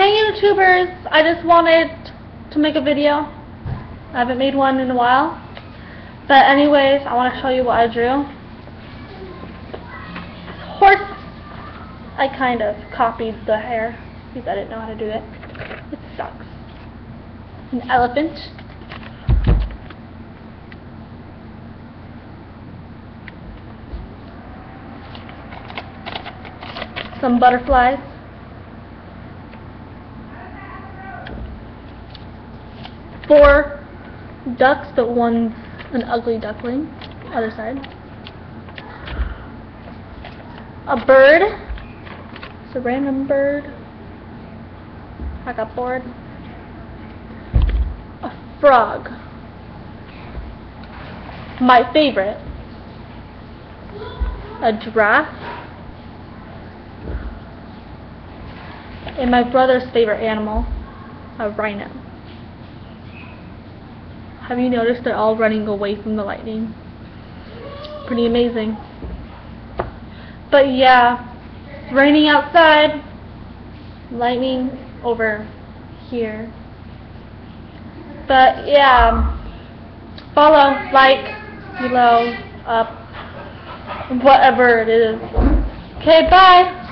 Hey YouTubers, I just wanted to make a video. I haven't made one in a while. But anyways, I want to show you what I drew. Horse, I kind of copied the hair because I didn't know how to do it. It sucks. An elephant. Some butterflies. Four ducks, but one's an ugly duckling. Other side. A bird. It's a random bird. I got bored. A frog. My favorite. A giraffe. And my brother's favorite animal, a rhino. Have you noticed they're all running away from the lightning? Pretty amazing. But yeah, it's raining outside, lightning over here. But yeah, follow, like, below, up, whatever it is. Okay, bye!